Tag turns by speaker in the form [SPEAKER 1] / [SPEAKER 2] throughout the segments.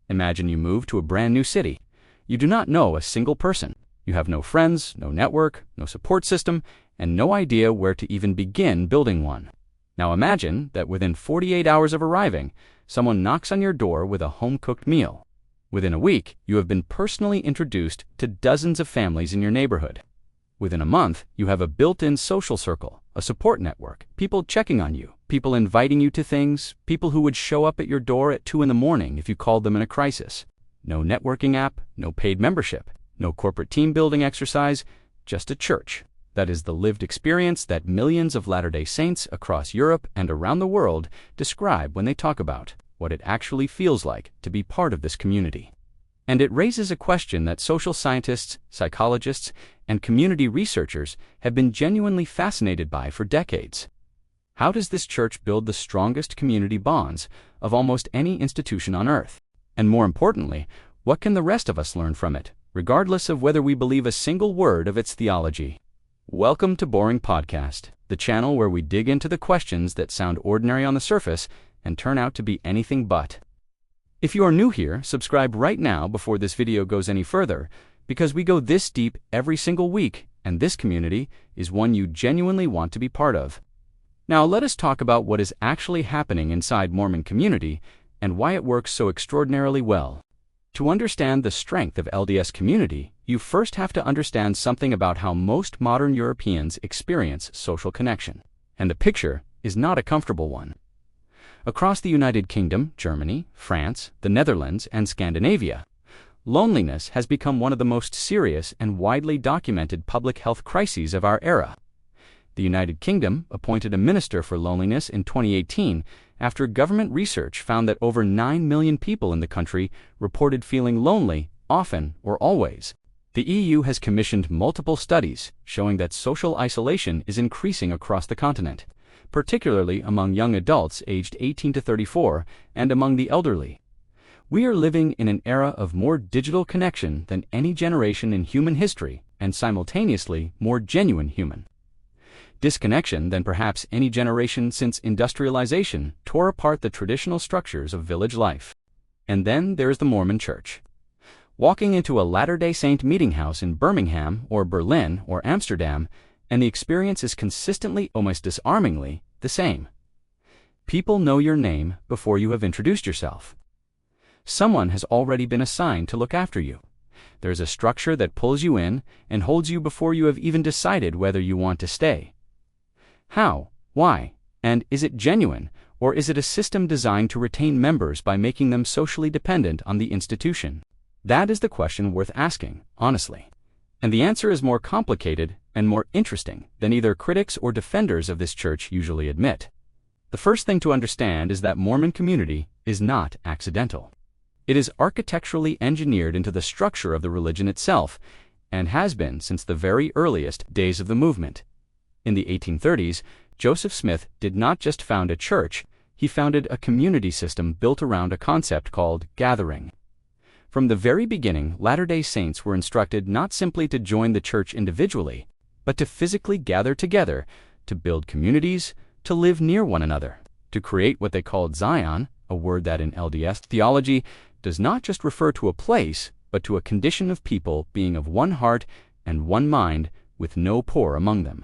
[SPEAKER 1] Imagine you move to a brand new city. You do not know a single person. You have no friends, no network, no support system, and no idea where to even begin building one. Now imagine that within 48 hours of arriving, someone knocks on your door with a home-cooked meal. Within a week, you have been personally introduced to dozens of families in your neighborhood. Within a month, you have a built-in social circle, a support network, people checking on you, people inviting you to things, people who would show up at your door at 2 in the morning if you called them in a crisis. No networking app, no paid membership, no corporate team building exercise, just a church. That is the lived experience that millions of Latter-day Saints across Europe and around the world describe when they talk about what it actually feels like to be part of this community. And it raises a question that social scientists, psychologists, and community researchers have been genuinely fascinated by for decades. How does this church build the strongest community bonds of almost any institution on earth? And more importantly, what can the rest of us learn from it, regardless of whether we believe a single word of its theology? Welcome to Boring Podcast, the channel where we dig into the questions that sound ordinary on the surface and turn out to be anything but. If you are new here, subscribe right now before this video goes any further, because we go this deep every single week, and this community is one you genuinely want to be part of. Now let us talk about what is actually happening inside Mormon community and why it works so extraordinarily well. To understand the strength of LDS community, you first have to understand something about how most modern Europeans experience social connection. And the picture is not a comfortable one. Across the United Kingdom, Germany, France, the Netherlands, and Scandinavia, loneliness has become one of the most serious and widely documented public health crises of our era. The United Kingdom appointed a minister for loneliness in 2018 after government research found that over 9 million people in the country reported feeling lonely, often or always. The EU has commissioned multiple studies showing that social isolation is increasing across the continent, particularly among young adults aged 18 to 34 and among the elderly. We are living in an era of more digital connection than any generation in human history, and simultaneously more genuine human disconnection than perhaps any generation since industrialization tore apart the traditional structures of village life. And then there's the Mormon Church. Walking into a Latter-day Saint meeting house in Birmingham or Berlin or Amsterdam, and the experience is consistently, almost disarmingly, the same. People know your name before you have introduced yourself. Someone has already been assigned to look after you. There's a structure that pulls you in and holds you before you have even decided whether you want to stay. How? Why? And is it genuine, or is it a system designed to retain members by making them socially dependent on the institution? That is the question worth asking, honestly. And the answer is more complicated and more interesting than either critics or defenders of this church usually admit. The first thing to understand is that Mormon community is not accidental. It is architecturally engineered into the structure of the religion itself, and has been since the very earliest days of the movement. In the 1830s, Joseph Smith did not just found a church, he founded a community system built around a concept called gathering. From the very beginning, Latter-day Saints were instructed not simply to join the church individually, but to physically gather together, to build communities, to live near one another, to create what they called Zion, a word that in LDS theology does not just refer to a place, but to a condition of people being of one heart and one mind, with no poor among them.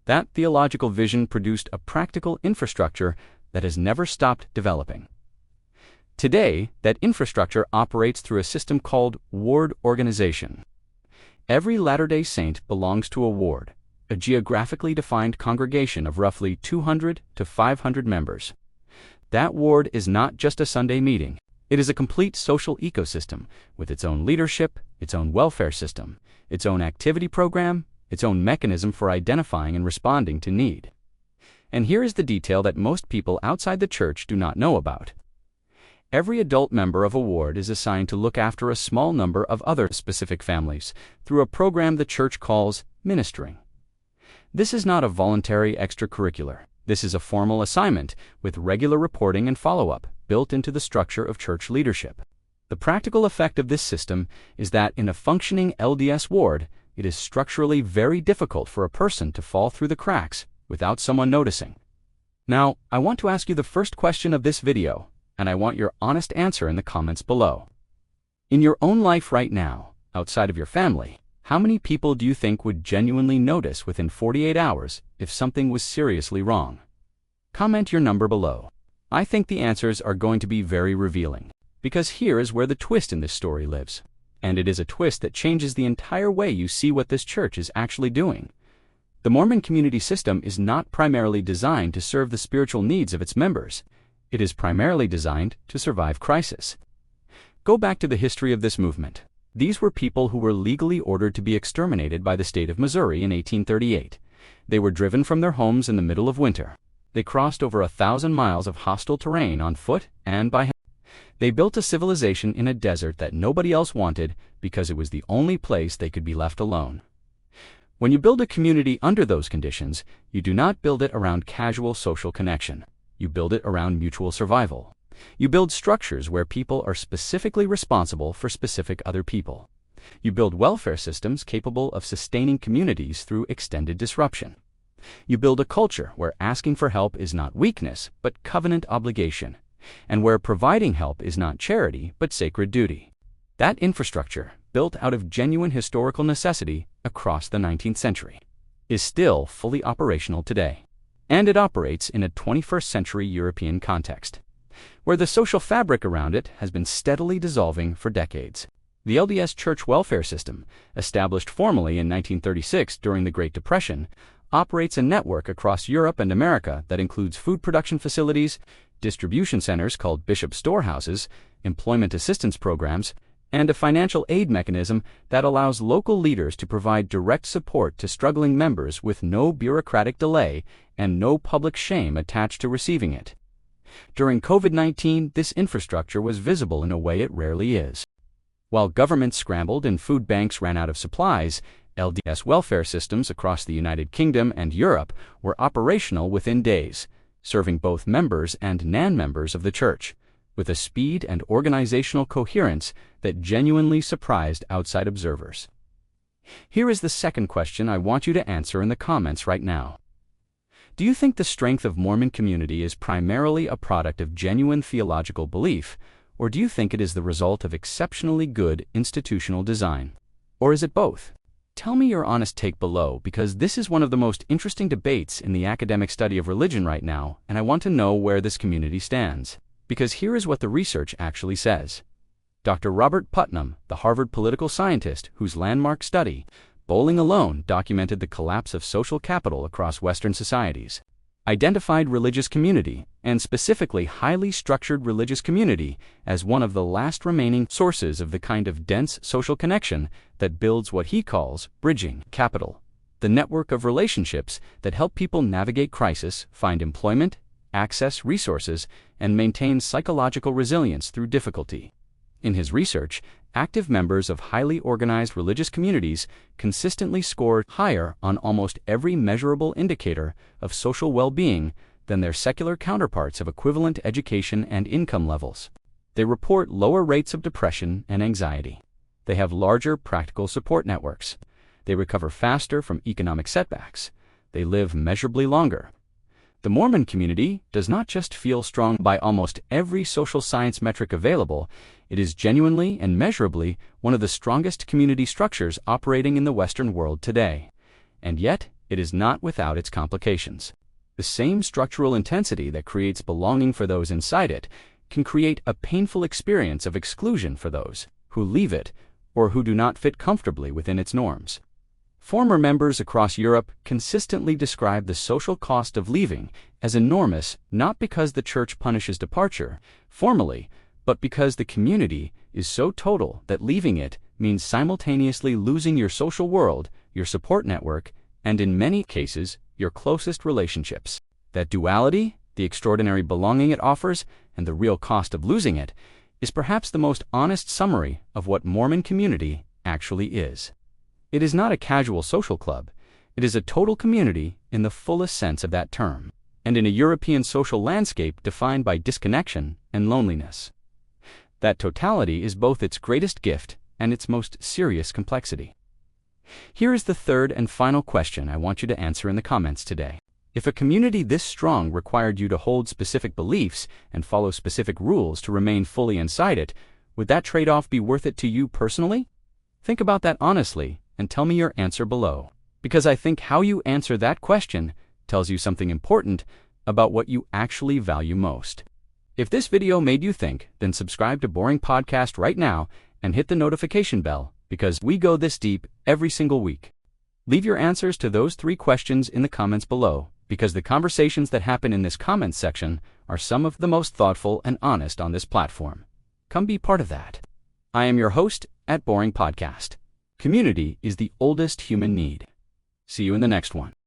[SPEAKER 1] That theological vision produced a practical infrastructure that has never stopped developing. Today, that infrastructure operates through a system called ward organization. Every Latter-day Saint belongs to a ward, a geographically defined congregation of roughly 200 to 500 members. That ward is not just a Sunday meeting. It is a complete social ecosystem with its own leadership, its own welfare system, its own activity program, its own mechanism for identifying and responding to need. And here is the detail that most people outside the church do not know about. Every adult member of a ward is assigned to look after a small number of other specific families through a program the church calls ministering. This is not a voluntary extracurricular. This is a formal assignment with regular reporting and follow-up built into the structure of church leadership. The practical effect of this system is that in a functioning LDS ward, it is structurally very difficult for a person to fall through the cracks without someone noticing. Now, I want to ask you the first question of this video, and I want your honest answer in the comments below. In your own life right now, outside of your family, how many people do you think would genuinely notice within 48 hours if something was seriously wrong? Comment your number below. I think the answers are going to be very revealing, because here is where the twist in this story lives. And it is a twist that changes the entire way you see what this church is actually doing. The Mormon community system is not primarily designed to serve the spiritual needs of its members. It is primarily designed to survive crisis. Go back to the history of this movement. These were people who were legally ordered to be exterminated by the state of Missouri in 1838. They were driven from their homes in the middle of winter. They crossed over 1,000 miles of hostile terrain on foot and by hand. They built a civilization in a desert that nobody else wanted because it was the only place they could be left alone. When you build a community under those conditions, you do not build it around casual social connection. You build it around mutual survival. You build structures where people are specifically responsible for specific other people. You build welfare systems capable of sustaining communities through extended disruption. You build a culture where asking for help is not weakness, but covenant obligation, and where providing help is not charity, but sacred duty. That infrastructure, built out of genuine historical necessity across the 19th century, is still fully operational today. And it operates in a 21st century European context, where the social fabric around it has been steadily dissolving for decades. The LDS Church welfare system, established formally in 1936 during the Great Depression, operates a network across Europe and America that includes food production facilities, distribution centers called bishop storehouses, employment assistance programs, and a financial aid mechanism that allows local leaders to provide direct support to struggling members with no bureaucratic delay and no public shame attached to receiving it. During COVID-19, this infrastructure was visible in a way it rarely is. While governments scrambled and food banks ran out of supplies, LDS welfare systems across the United Kingdom and Europe were operational within days, serving both members and non-members of the church, with a speed and organizational coherence that genuinely surprised outside observers. Here is the second question I want you to answer in the comments right now. Do you think the strength of Mormon community is primarily a product of genuine theological belief, or do you think it is the result of exceptionally good institutional design? Or is it both? Tell me your honest take below, because this is one of the most interesting debates in the academic study of religion right now, and I want to know where this community stands. Because here is what the research actually says. Dr. Robert Putnam, the Harvard political scientist whose landmark study, Bowling Alone, documented the collapse of social capital across Western societies, identified religious community, and specifically highly structured religious community, as one of the last remaining sources of the kind of dense social connection that builds what he calls bridging capital, the network of relationships that help people navigate crisis, find employment, access resources, and maintain psychological resilience through difficulty. In his research, active members of highly organized religious communities consistently scored higher on almost every measurable indicator of social well-being than their secular counterparts of equivalent education and income levels. They report lower rates of depression and anxiety. They have larger practical support networks. They recover faster from economic setbacks. They live measurably longer. The Mormon community does not just feel strong by almost every social science metric available, it is genuinely and measurably one of the strongest community structures operating in the Western world today. And yet, it is not without its complications. The same structural intensity that creates belonging for those inside it can create a painful experience of exclusion for those who leave it or who do not fit comfortably within its norms. Former members across Europe consistently describe the social cost of leaving as enormous, not because the church punishes departure formally, but because the community is so total that leaving it means simultaneously losing your social world, your support network, and in many cases, your closest relationships. That duality, the extraordinary belonging it offers, and the real cost of losing it, is perhaps the most honest summary of what Mormon community actually is. It is not a casual social club. It is a total community in the fullest sense of that term, and in a European social landscape defined by disconnection and loneliness. That totality is both its greatest gift and its most serious complexity. Here is the third and final question I want you to answer in the comments today. If a community this strong required you to hold specific beliefs and follow specific rules to remain fully inside it, would that trade-off be worth it to you personally? Think about that honestly and tell me your answer below, because I think how you answer that question tells you something important about what you actually value most. If this video made you think, then subscribe to Boring Podcast right now and hit the notification bell, because we go this deep every single week. Leave your answers to those 3 questions in the comments below, because the conversations that happen in this comments section are some of the most thoughtful and honest on this platform. Come be part of that. I am your host at Boring Podcast. Community is the oldest human need. See you in the next one.